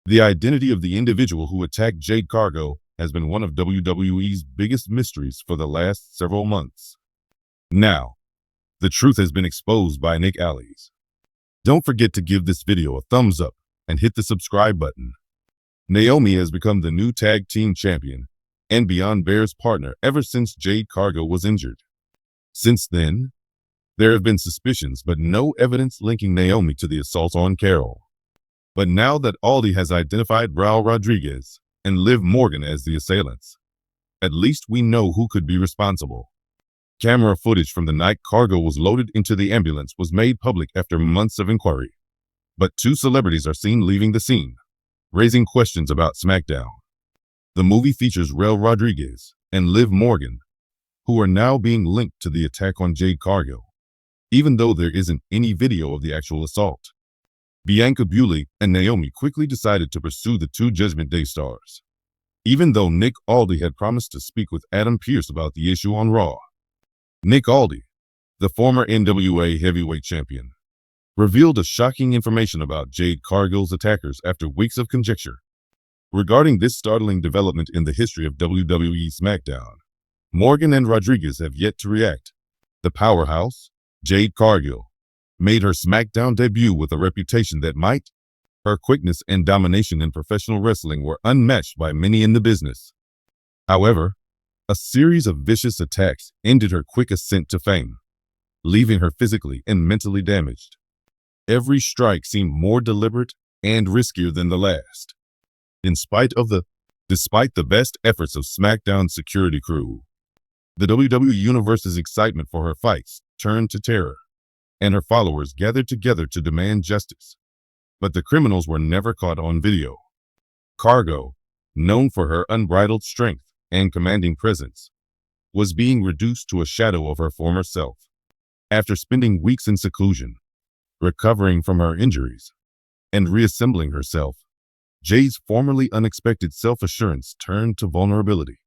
The identity of the individual who attacked Jade Cargill has been one of WWE's biggest mysteries for the last several months. Now, the truth has been exposed by Nick Aldis. Don't forget to give this video a thumbs up and hit the subscribe button. Naomi has become the new tag team champion and Beyond Bear's partner ever since Jade Cargill was injured. Since then, there have been suspicions but no evidence linking Naomi to the assault on Carol. But now that Aldis has identified Raul Rodriguez and Liv Morgan as the assailants, at least we know who could be responsible. Camera footage from the night Cargill was loaded into the ambulance was made public after months of inquiry. But two celebrities are seen leaving the scene, raising questions about SmackDown. The movie features Raul Rodriguez and Liv Morgan, who are now being linked to the attack on Jade Cargill, even though there isn't any video of the actual assault. Bianca Belair and Naomi quickly decided to pursue the two Judgment Day stars, even though Nick Aldis had promised to speak with Adam Pearce about the issue on Raw. Nick Aldis, the former NWA heavyweight champion, revealed a shocking information about Jade Cargill's attackers after weeks of conjecture. Regarding this startling development in the history of WWE SmackDown, Morgan and Rodriguez have yet to react. The powerhouse, Jade Cargill, made her SmackDown debut with a reputation that might. Her quickness and domination in professional wrestling were unmatched by many in the business. However, a series of vicious attacks ended her quick ascent to fame, leaving her physically and mentally damaged. Every strike seemed more deliberate and riskier than the last. Despite the best efforts of SmackDown's security crew, the WWE Universe's excitement for her fights turned to terror, and her followers gathered together to demand justice. But the criminals were never caught on video. Cargill, known for her unbridled strength and commanding presence, was being reduced to a shadow of her former self. After spending weeks in seclusion, recovering from her injuries, and reassembling herself, Jade's formerly unexpected self-assurance turned to vulnerability.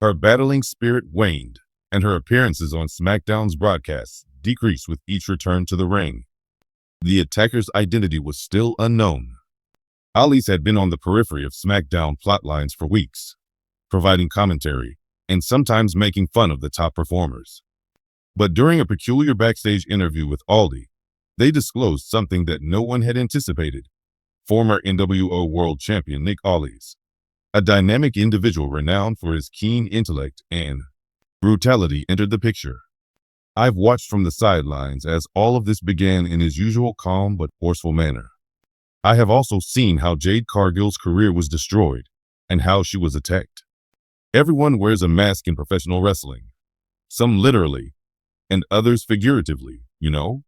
Her battling spirit waned, and her appearances on SmackDown's broadcasts decreased with each return to the ring. The attacker's identity was still unknown. Aldis had been on the periphery of SmackDown plotlines for weeks, providing commentary and sometimes making fun of the top performers. But during a peculiar backstage interview with Aldis, they disclosed something that no one had anticipated. Former NWO World Champion Nick Aldis, a dynamic individual renowned for his keen intellect and brutality, entered the picture. I've watched from the sidelines as all of this began in his usual calm but forceful manner. I have also seen how Jade Cargill's career was destroyed and how she was attacked. Everyone wears a mask in professional wrestling, some literally and others figuratively, you know?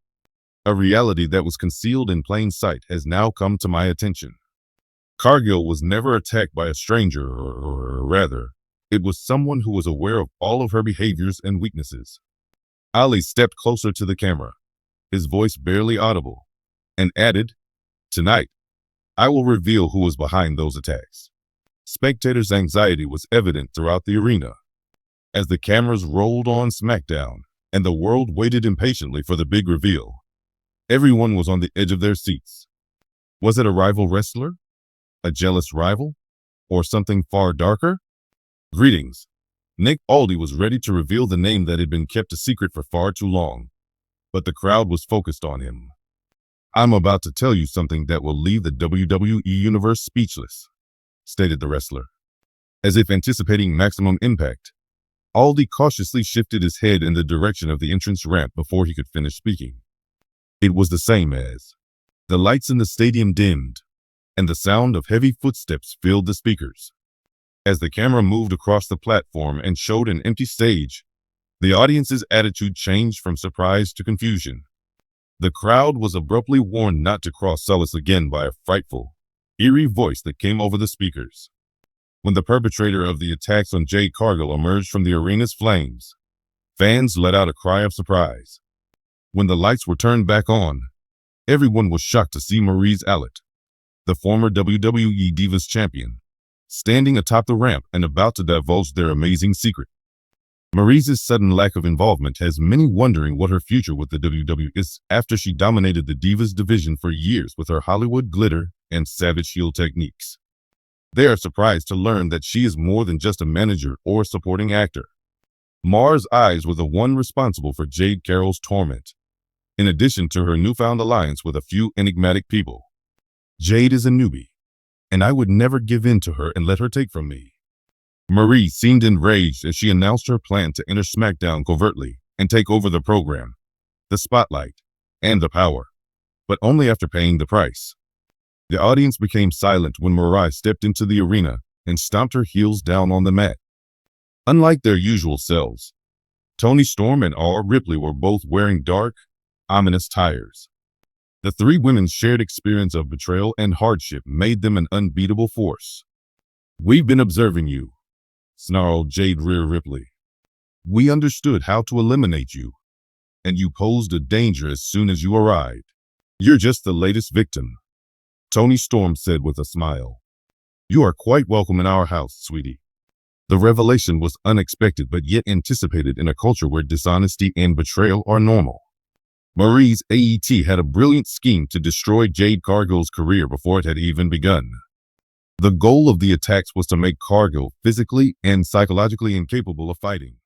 A reality that was concealed in plain sight has now come to my attention. Cargill was never attacked by a stranger, or rather, it was someone who was aware of all of her behaviors and weaknesses. Aldis stepped closer to the camera, his voice barely audible, and added, "Tonight, I will reveal who was behind those attacks." Spectators' anxiety was evident throughout the arena. As the cameras rolled on SmackDown and the world waited impatiently for the big reveal, everyone was on the edge of their seats. Was it a rival wrestler? A jealous rival? Or something far darker? Greetings. Nick Aldis was ready to reveal the name that had been kept a secret for far too long, but the crowd was focused on him. "I'm about to tell you something that will leave the WWE Universe speechless," stated the wrestler. As if anticipating maximum impact, Aldis cautiously shifted his head in the direction of the entrance ramp before he could finish speaking. It was the same as the lights in the stadium dimmed, and the sound of heavy footsteps filled the speakers. As the camera moved across the platform and showed an empty stage, the audience's attitude changed from surprise to confusion. The crowd was abruptly warned not to cross solace again by a frightful, eerie voice that came over the speakers. When the perpetrator of the attacks on Jade Cargill emerged from the arena's flames, fans let out a cry of surprise. When the lights were turned back on, everyone was shocked to see Maryse Allett, the former WWE Divas champion, standing atop the ramp and about to divulge their amazing secret. Maryse's sudden lack of involvement has many wondering what her future with the WWE is after she dominated the Divas division for years with her Hollywood glitter and savage heel techniques. They are surprised to learn that she is more than just a manager or supporting actor. Mars eyes were the one responsible for Jade Cargill's torment, in addition to her newfound alliance with a few enigmatic people. Jade is a newbie, and I would never give in to her and let her take from me. Marie seemed enraged as she announced her plan to enter SmackDown covertly and take over the program, the spotlight, and the power, but only after paying the price. The audience became silent when Marie stepped into the arena and stomped her heels down on the mat. Unlike their usual selves, Toni Storm and Rhea Ripley were both wearing dark, ominous tires. The three women's shared experience of betrayal and hardship made them an unbeatable force. "We've been observing you," snarled Jade Rhea Ripley. "We understood how to eliminate you, and you posed a danger as soon as you arrived. You're just the latest victim," Toni Storm said with a smile. "You are quite welcome in our house, sweetie." The revelation was unexpected but yet anticipated in a culture where dishonesty and betrayal are normal. Marie's AET had a brilliant scheme to destroy Jade Cargill's career before it had even begun. The goal of the attacks was to make Cargill physically and psychologically incapable of fighting.